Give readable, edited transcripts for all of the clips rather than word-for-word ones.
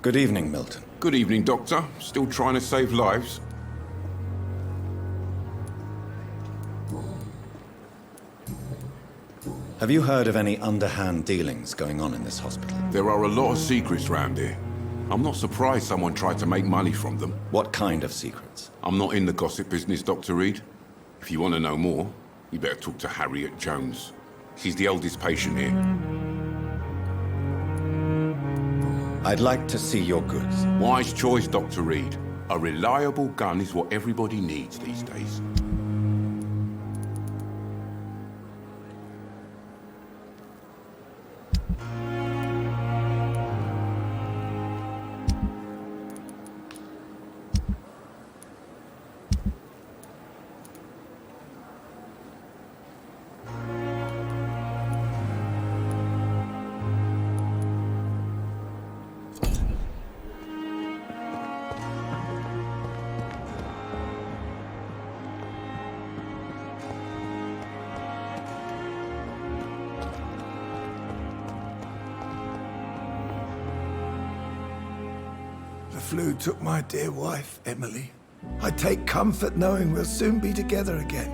Good evening, Milton. Good evening, Doctor. Still trying to save lives? Have you heard of any underhand dealings going on in this hospital? There are a lot of secrets round here. I'm not surprised someone tried to make money from them. What kind of secrets? I'm not in the gossip business, Dr. Reid. If you want to know more, you better talk to Harriet Jones. She's the oldest patient here. I'd like to see your goods. Wise choice, Dr. Reid. A reliable gun is what everybody needs these days. The flu took my dear wife, Emily. I take comfort knowing we'll soon be together again.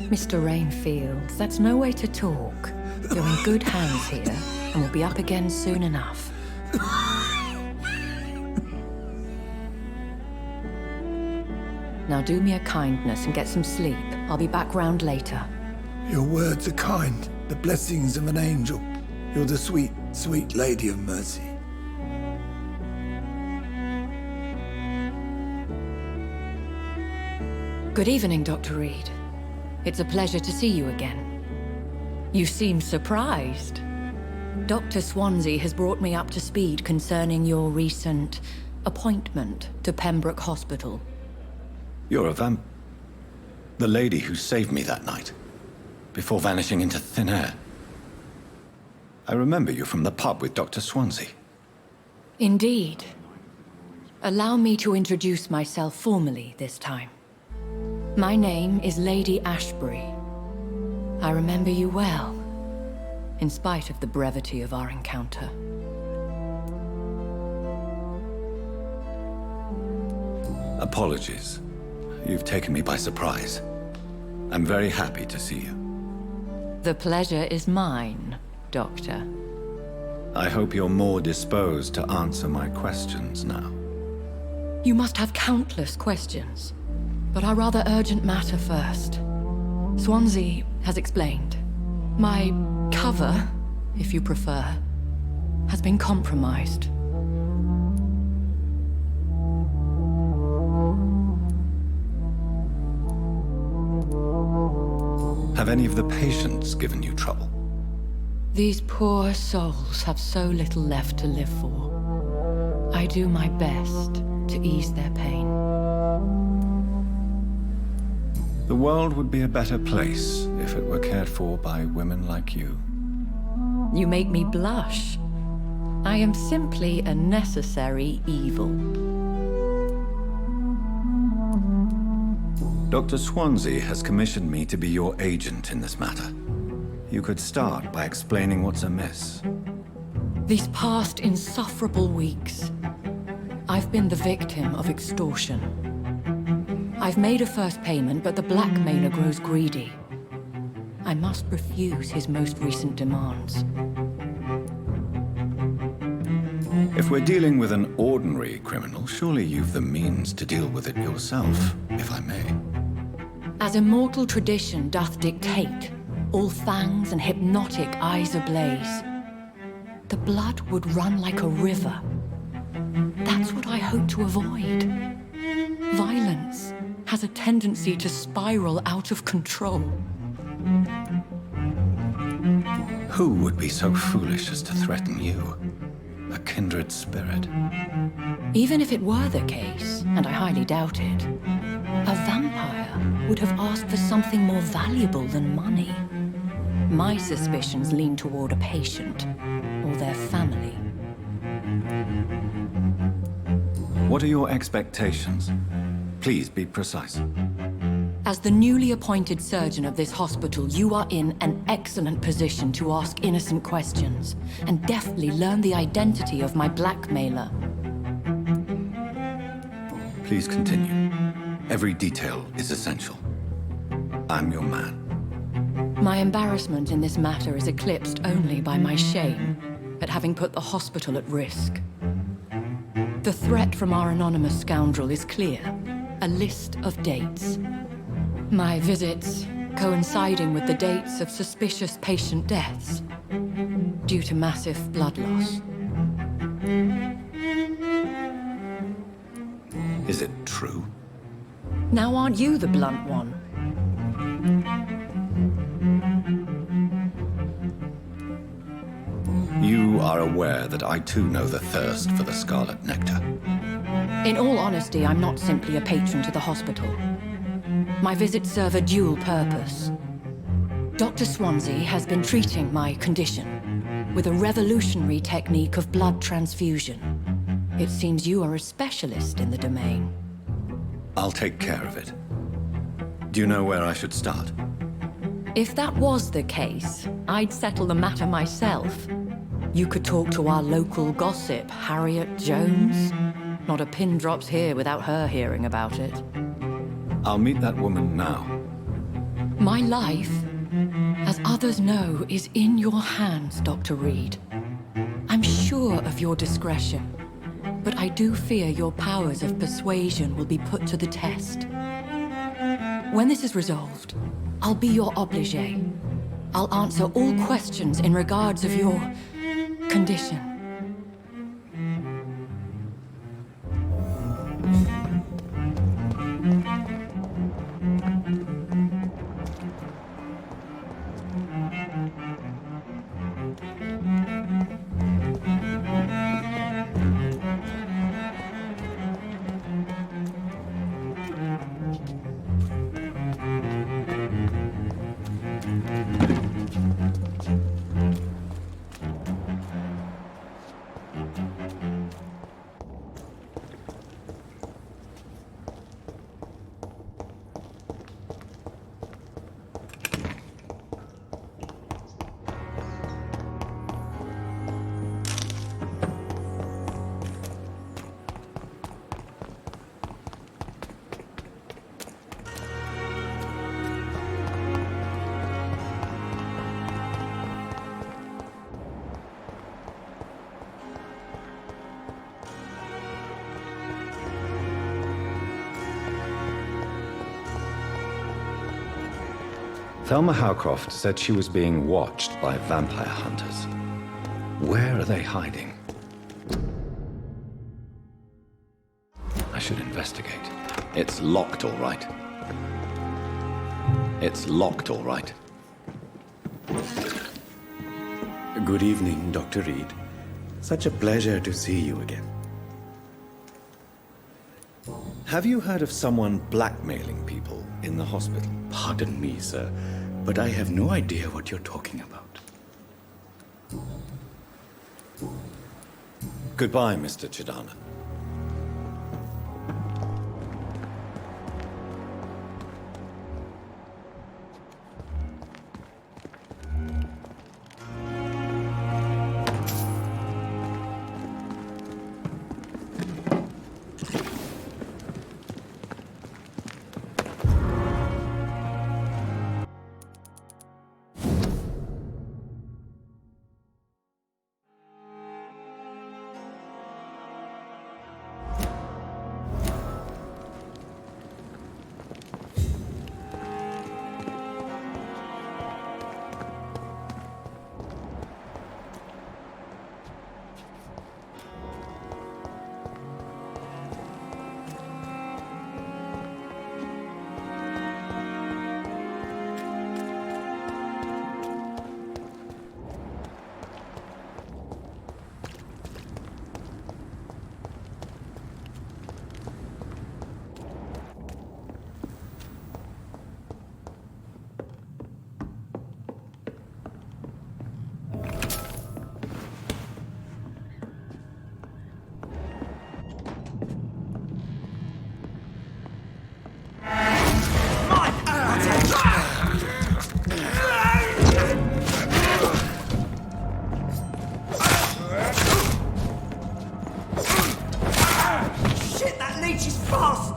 Mr. Rainfield, that's no way to talk. You're in good hands here, and we'll be up again soon enough. Now do me a kindness and get some sleep. I'll be back round later. Your words are kind, the blessings of an angel. You're the sweet, sweet Lady of Mercy. Good evening, Dr. Reid. It's a pleasure to see you again. You seem surprised. Dr. Swansea has brought me up to speed concerning your recent appointment to Pembroke Hospital. You're a the lady who saved me that night, before vanishing into thin air. I remember you from the pub with Dr. Swansea. Indeed. Allow me to introduce myself formally this time. My name is Lady Ashbury. I remember you well, in spite of the brevity of our encounter. Apologies. You've taken me by surprise. I'm very happy to see you. The pleasure is mine, Doctor. I hope you're more disposed to answer my questions now. You must have countless questions. But our rather urgent matter first. Swansea has explained. My cover, if you prefer, has been compromised. Have any of the patients given you trouble? These poor souls have so little left to live for. I do my best to ease their pain. The world would be a better place if it were cared for by women like you. You make me blush. I am simply a necessary evil. Dr. Swansea has commissioned me to be your agent in this matter. You could start by explaining what's amiss. These past insufferable weeks, I've been the victim of extortion. I've made a first payment, but the blackmailer grows greedy. I must refuse his most recent demands. If we're dealing with an ordinary criminal, surely you've the means to deal with it yourself, if I may. As immortal tradition doth dictate, all fangs and hypnotic eyes ablaze, the blood would run like a river. That's what I hope to avoid. Violence has a tendency to spiral out of control. Who would be so foolish as to threaten you? A kindred spirit. Even if it were the case, and I highly doubt it, a vampire would have asked for something more valuable than money. My suspicions lean toward a patient or their family. What are your expectations? Please be precise. As the newly appointed surgeon of this hospital, you are in an excellent position to ask innocent questions and deftly learn the identity of my blackmailer. Please continue. Every detail is essential. I'm your man. My embarrassment in this matter is eclipsed only by my shame at having put the hospital at risk. The threat from our anonymous scoundrel is clear. A list of dates. My visits coinciding with the dates of suspicious patient deaths due to massive blood loss. Is it true? Now aren't you the blunt one? You are aware that I too know the thirst for the scarlet nectar. In all honesty, I'm not simply a patron to the hospital. My visits serve a dual purpose. Dr. Swansea has been treating my condition with a revolutionary technique of blood transfusion. It seems you are a specialist in the domain. I'll take care of it. Do you know where I should start? If that was the case, I'd settle the matter myself. You could talk to our local gossip, Harriet Jones. Not a pin drops here without her hearing about it. I'll meet that woman now. My life, as others know, is in your hands, Dr. Reid. I'm sure of your discretion, but I do fear your powers of persuasion will be put to the test. When this is resolved, I'll be your obligé. I'll answer all questions in regards of your condition. Thelma Harcroft said she was being watched by vampire hunters. Where are they hiding? I should investigate. It's locked, all right. It's locked, all right. Good evening, Dr. Reid. Such a pleasure to see you again. Have you heard of someone blackmailing people in the hospital? Pardon me, sir, but I have no idea what you're talking about. Goodbye, Mr. Chidana. fast!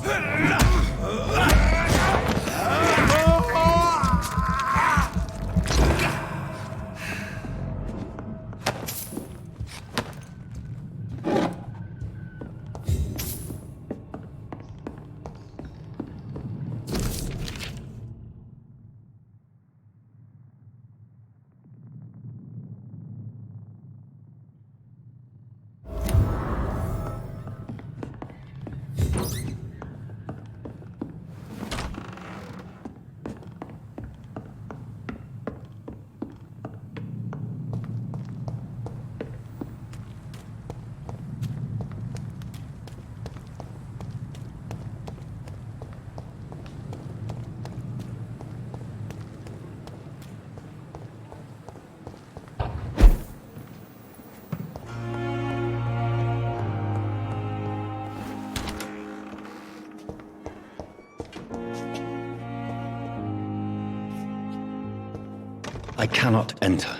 I cannot enter.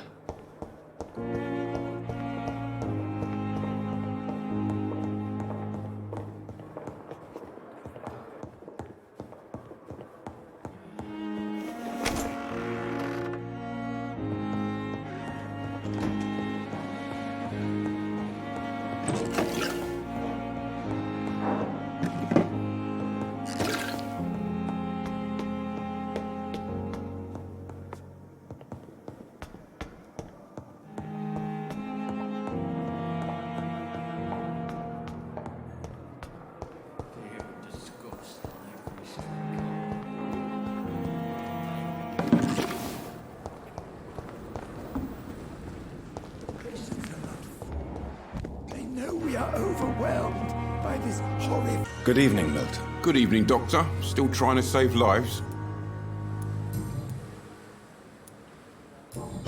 Overwhelmed by this horrible... Good evening, Milton. Good evening, Doctor. Still trying to save lives?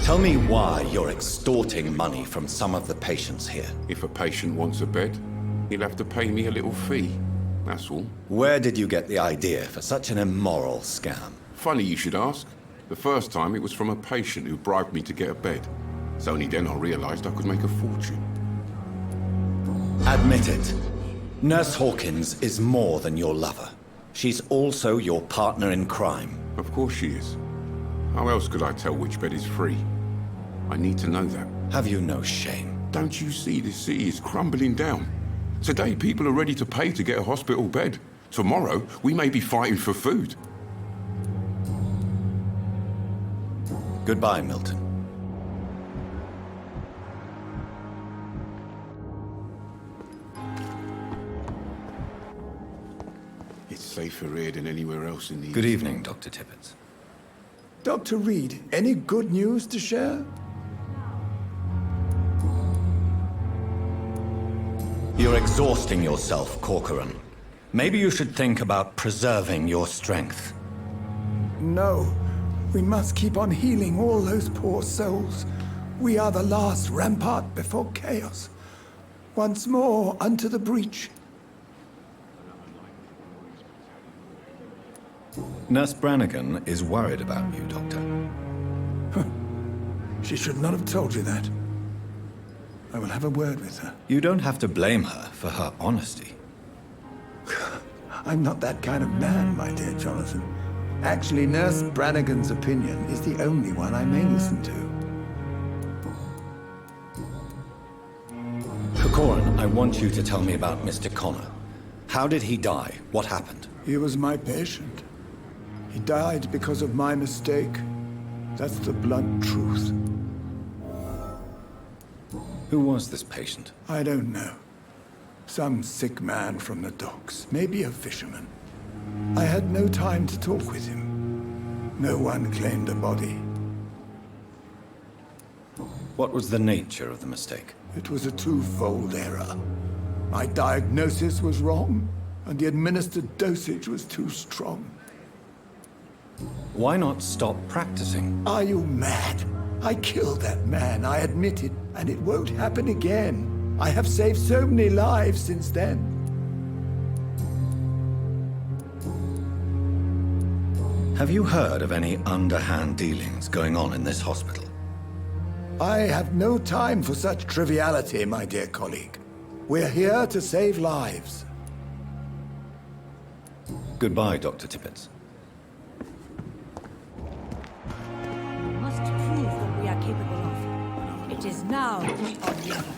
Tell me why you're extorting money from some of the patients here. If a patient wants a bed, he'll have to pay me a little fee. That's all. Where did you get the idea for such an immoral scam? Funny you should ask. The first time it was from a patient who bribed me to get a bed. It's only then I realized I could make a fortune. Admit it. Nurse Hawkins is more than your lover. She's also your partner in crime. Of course she is. How else could I tell which bed is free? I need to know that. Have you no shame? Don't you see this city is crumbling down? Today people are ready to pay to get a hospital bed. Tomorrow we may be fighting for food. Goodbye, Milton. It's safer here than anywhere else in the... Good evening, Dr. Tibbetts. Dr. Reid, any good news to share? You're exhausting yourself, Corcoran. Maybe you should think about preserving your strength. No. We must keep on healing all those poor souls. We are the last rampart before chaos. Once more, unto the breach. Nurse Brannigan is worried about you, Doctor. She should not have told you that. I will have a word with her. You don't have to blame her for her honesty. I'm not that kind of man, my dear Jonathan. Actually, Nurse Brannigan's opinion is the only one I may listen to. Corcoran, I want you to tell me about Mr. Connor. How did he die? What happened? He was my patient. He died because of my mistake. That's the blunt truth. Who was this patient? I don't know. Some sick man from the docks, maybe a fisherman. I had no time to talk with him. No one claimed a body. What was the nature of the mistake? It was a twofold error. My diagnosis was wrong, and the administered dosage was too strong. Why not stop practicing? Are you mad? I killed that man, I admit it, and it won't happen again. I have saved so many lives since then. Have you heard of any underhand dealings going on in this hospital? I have no time for such triviality, my dear colleague. We're here to save lives. Goodbye, Dr. Tibbetts. We must prove what we are capable of. It is now or never.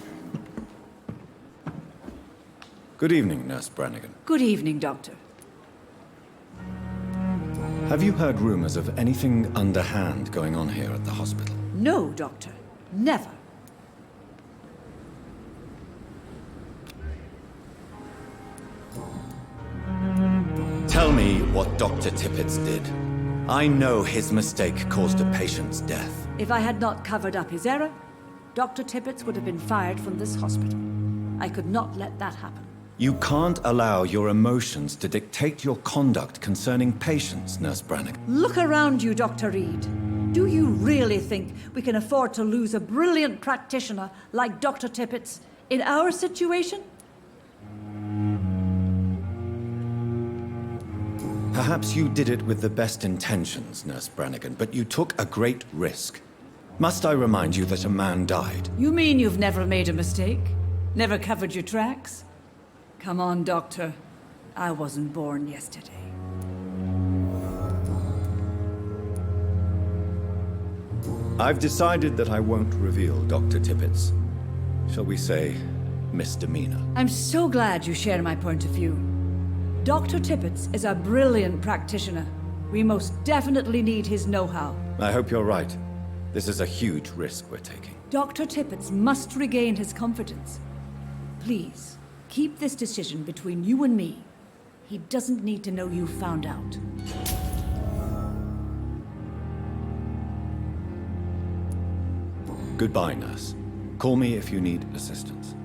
Good evening, Nurse Brannigan. Good evening, Doctor. Have you heard rumors of anything underhand going on here at the hospital? No, Doctor. Never. Tell me what Dr. Tibbetts did. I know his mistake caused a patient's death. If I had not covered up his error, Dr. Tibbetts would have been fired from this hospital. I could not let that happen. You can't allow your emotions to dictate your conduct concerning patients, Nurse Brannigan. Look around you, Dr. Reid. Do you really think we can afford to lose a brilliant practitioner like Dr. Tibbetts in our situation? Perhaps you did it with the best intentions, Nurse Brannigan, but you took a great risk. Must I remind you that a man died? You mean you've never made a mistake? Never covered your tracks? Come on, Doctor. I wasn't born yesterday. I've decided that I won't reveal Dr. Tibbetts, shall we say, misdemeanor. I'm so glad you share my point of view. Dr. Tibbetts is a brilliant practitioner. We most definitely need his know-how. I hope you're right. This is a huge risk we're taking. Dr. Tibbetts must regain his confidence. Please, keep this decision between you and me. He doesn't need to know you found out. Goodbye, nurse. Call me if you need assistance.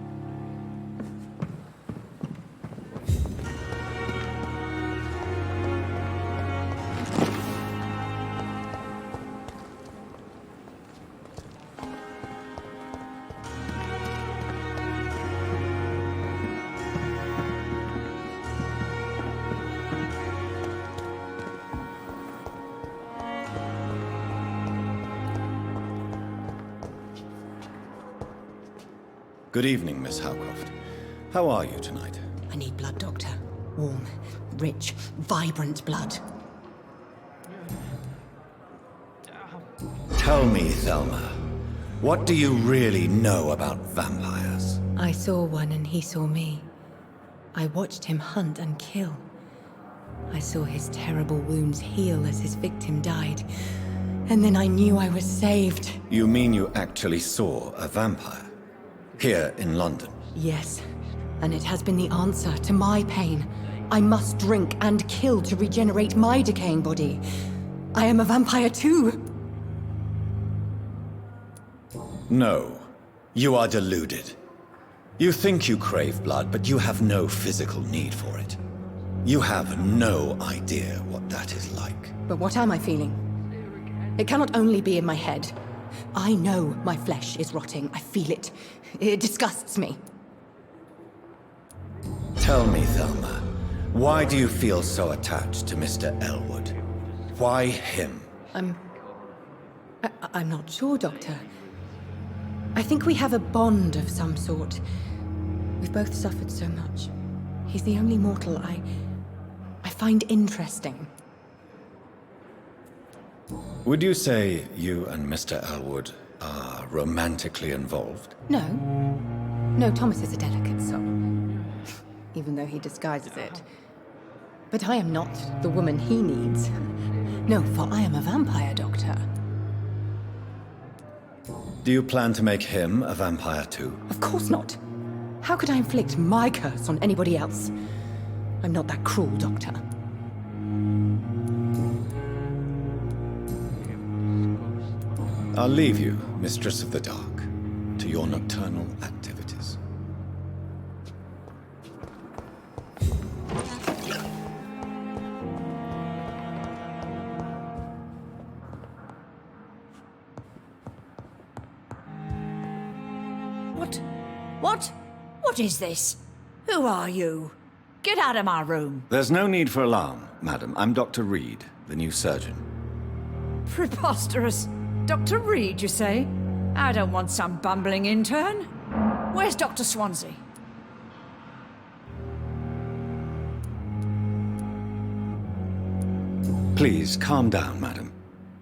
Good evening, Miss Harcroft. How are you tonight? I need blood, Doctor. Warm, rich, vibrant blood. Tell me, Thelma, what do you really know about vampires? I saw one and he saw me. I watched him hunt and kill. I saw his terrible wounds heal as his victim died. And then I knew I was saved. You mean you actually saw a vampire? Here in London? Yes, and it has been the answer to my pain. I must drink and kill to regenerate my decaying body. I am a vampire too. No, you are deluded. You think you crave blood, but you have no physical need for it. You have no idea what that is like. But what am I feeling? It cannot only be in my head. I know my flesh is rotting. I feel it. It disgusts me. Tell me, Thelma, why do you feel so attached to Mr. Elwood? Why him? I'm not sure, Doctor. I think we have a bond of some sort. We've both suffered so much. He's the only mortal I find interesting. Would you say you and Mr. Elwood are romantically involved? No. No, Thomas is a delicate soul. Even though he disguises it. But I am not the woman he needs. No, for I am a vampire, Doctor. Do you plan to make him a vampire too? Of course not. How could I inflict my curse on anybody else? I'm not that cruel, Doctor. I'll leave you, Mistress of the Dark, to your nocturnal activities. What is this? Who are you? Get out of my room. There's no need for alarm, madam. I'm Dr. Reid, the new surgeon. Preposterous. Dr. Reid, you say? I don't want some bumbling intern. Where's Dr. Swansea? Please, calm down, madam.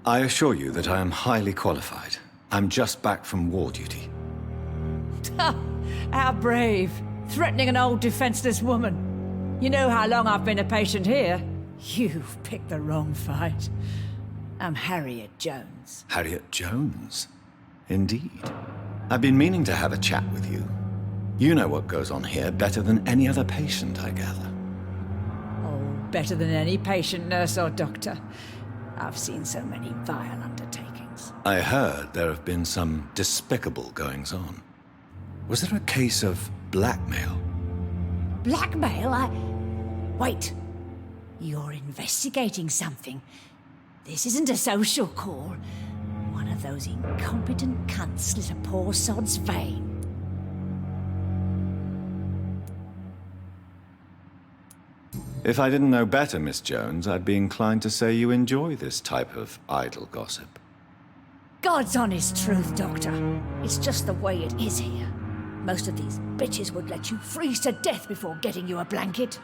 I assure you that I am highly qualified. I'm just back from war duty. How brave. Threatening an old defenseless woman. You know how long I've been a patient here? You've picked the wrong fight. I'm Harriet Jones. Harriet Jones? Indeed. I've been meaning to have a chat with you. You know what goes on here better than any other patient, I gather. Oh, better than any patient, nurse or doctor. I've seen so many vile undertakings. I heard there have been some despicable goings-on. Was there a case of blackmail? Blackmail? Wait. You're investigating something. This isn't a social call. One of those incompetent cunts slit a poor sod's vein. If I didn't know better, Miss Jones, I'd be inclined to say you enjoy this type of idle gossip. God's honest truth, Doctor. It's just the way it is here. Most of these bitches would let you freeze to death before getting you a blanket.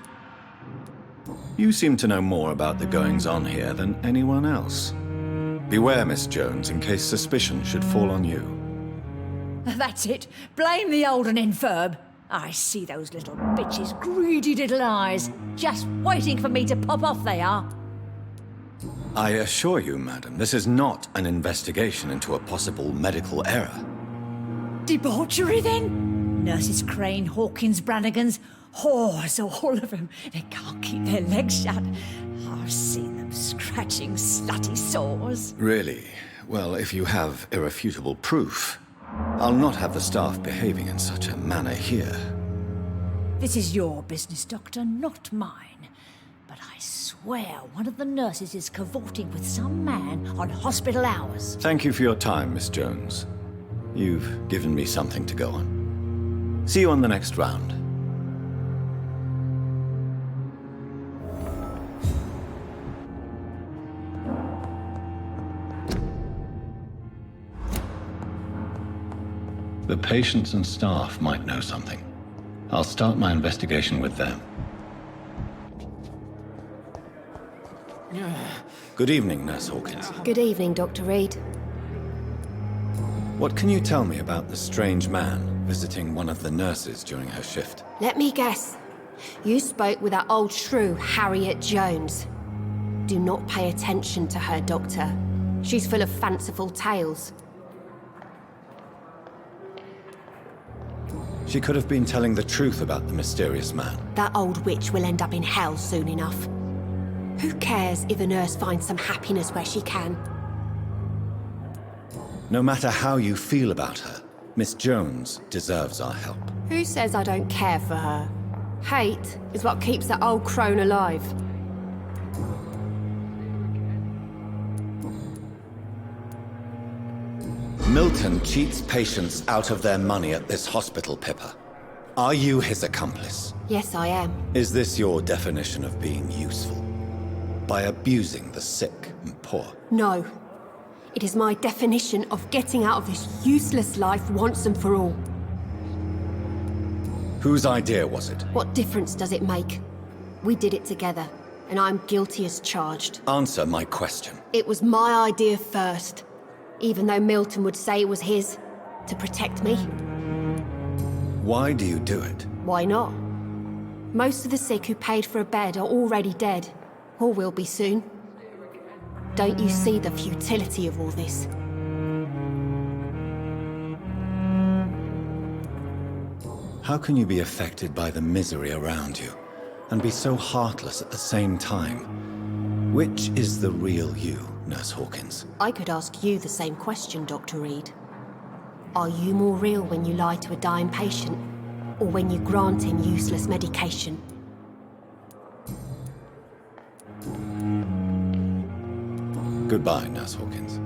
You seem to know more about the goings-on here than anyone else. Beware, Miss Jones, in case suspicion should fall on you. That's it. Blame the old and infirm. I see those little bitches' greedy little eyes. Just waiting for me to pop off they are. I assure you, madam, this is not an investigation into a possible medical error. Debauchery, then? Nurses Crane, Hawkins, Brannigans, whores, all of them. They can't keep their legs shut. I've seen them scratching slutty sores. Really? Well, if you have irrefutable proof, I'll not have the staff behaving in such a manner here. This is your business, Doctor, not mine. But I swear one of the nurses is cavorting with some man on hospital hours. Thank you for your time, Miss Jones. You've given me something to go on. See you on the next round. The patients and staff might know something. I'll start my investigation with them. Good evening, Nurse Hawkins. Good evening, Dr. Reid. What can you tell me about the strange man visiting one of the nurses during her shift? Let me guess. You spoke with that old shrew, Harriet Jones. Do not pay attention to her, Doctor. She's full of fanciful tales. She could have been telling the truth about the mysterious man. That old witch will end up in hell soon enough. Who cares if a nurse finds some happiness where she can? No matter how you feel about her, Miss Jones deserves our help. Who says I don't care for her? Hate is what keeps that old crone alive. Milton cheats patients out of their money at this hospital, Pippa. Are you his accomplice? Yes, I am. Is this your definition of being useful? By abusing the sick and poor? No. It is my definition of getting out of this useless life once and for all. Whose idea was it? What difference does it make? We did it together, and I'm guilty as charged. Answer my question. It was my idea first, even though Milton would say it was his, to protect me. Why do you do it? Why not? Most of the sick who paid for a bed are already dead, or will be soon. Don't you see the futility of all this? How can you be affected by the misery around you, and be so heartless at the same time? Which is the real you, Nurse Hawkins? I could ask you the same question, Dr. Reid. Are you more real when you lie to a dying patient, or when you grant him useless medication? Goodbye, Nurse Hawkins.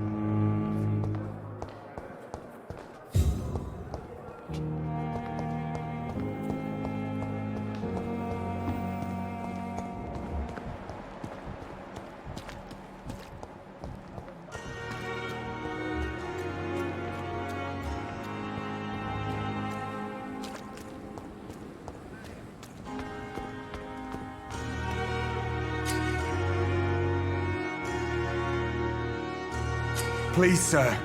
Please, sir.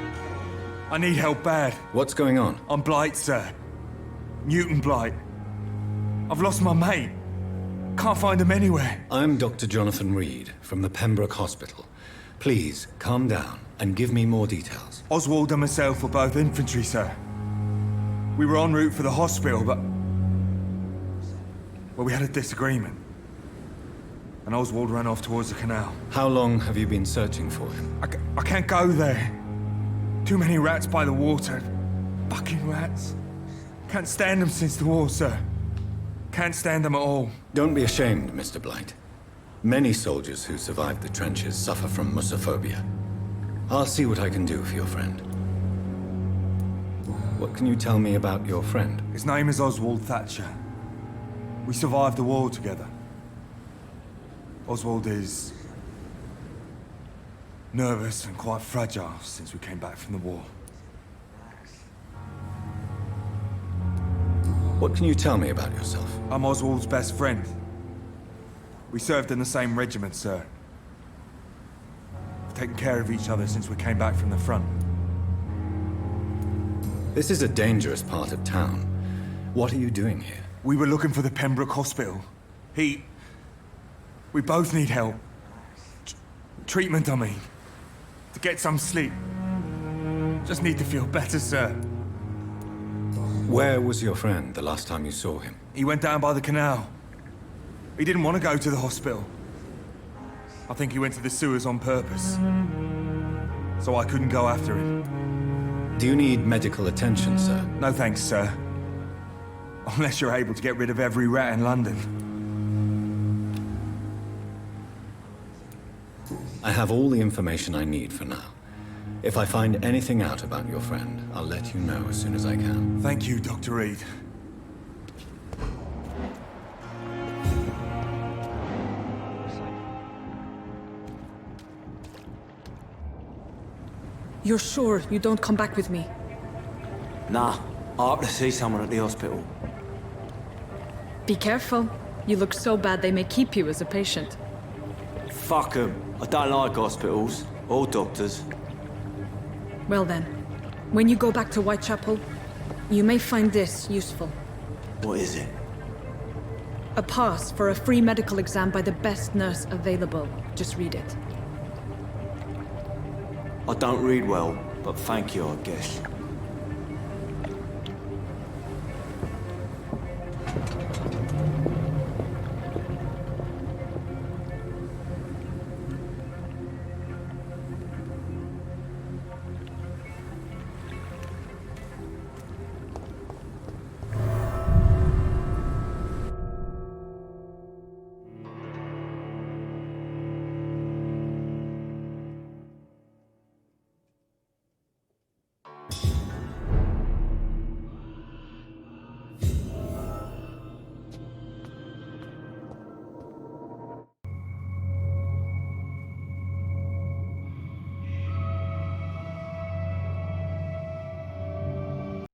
I need help bad. What's going on? I'm Blight, sir. Newton Blight. I've lost my mate. Can't find him anywhere. I'm Dr. Jonathan Reid from the Pembroke Hospital. Please, calm down and give me more details. Oswald and myself were both infantry, sir. We were en route for the hospital, but... well, we had a disagreement. And Oswald ran off towards the canal. How long have you been searching for him? I can't go there. Too many rats by the water. Fucking rats. Can't stand them since the war, sir. Can't stand them at all. Don't be ashamed, Mr. Blight. Many soldiers who survived the trenches suffer from musophobia. I'll see what I can do for your friend. What can you tell me about your friend? His name is Oswald Thatcher. We survived the war together. Oswald is... nervous and quite fragile since we came back from the war. What can you tell me about yourself? I'm Oswald's best friend. We served in the same regiment, sir. We've taken care of each other since we came back from the front. This is a dangerous part of town. What are you doing here? We were looking for the Pembroke Hospital. We both need help. Treatment, I mean. To get some sleep. Just need to feel better, sir. Where was your friend the last time you saw him? He went down by the canal. He didn't want to go to the hospital. I think he went to the sewers on purpose. So I couldn't go after him. Do you need medical attention, sir? No thanks, sir. Unless you're able to get rid of every rat in London. I have all the information I need for now. If I find anything out about your friend, I'll let you know as soon as I can. Thank you, Dr. Reid. You're sure you don't come back with me? Nah, I have to see someone at the hospital. Be careful. You look so bad they may keep you as a patient. Fuck 'em. I don't like hospitals, or doctors. Well then, when you go back to Whitechapel, you may find this useful. What is it? A pass for a free medical exam by the best nurse available. Just read it. I don't read well, but thank you, I guess.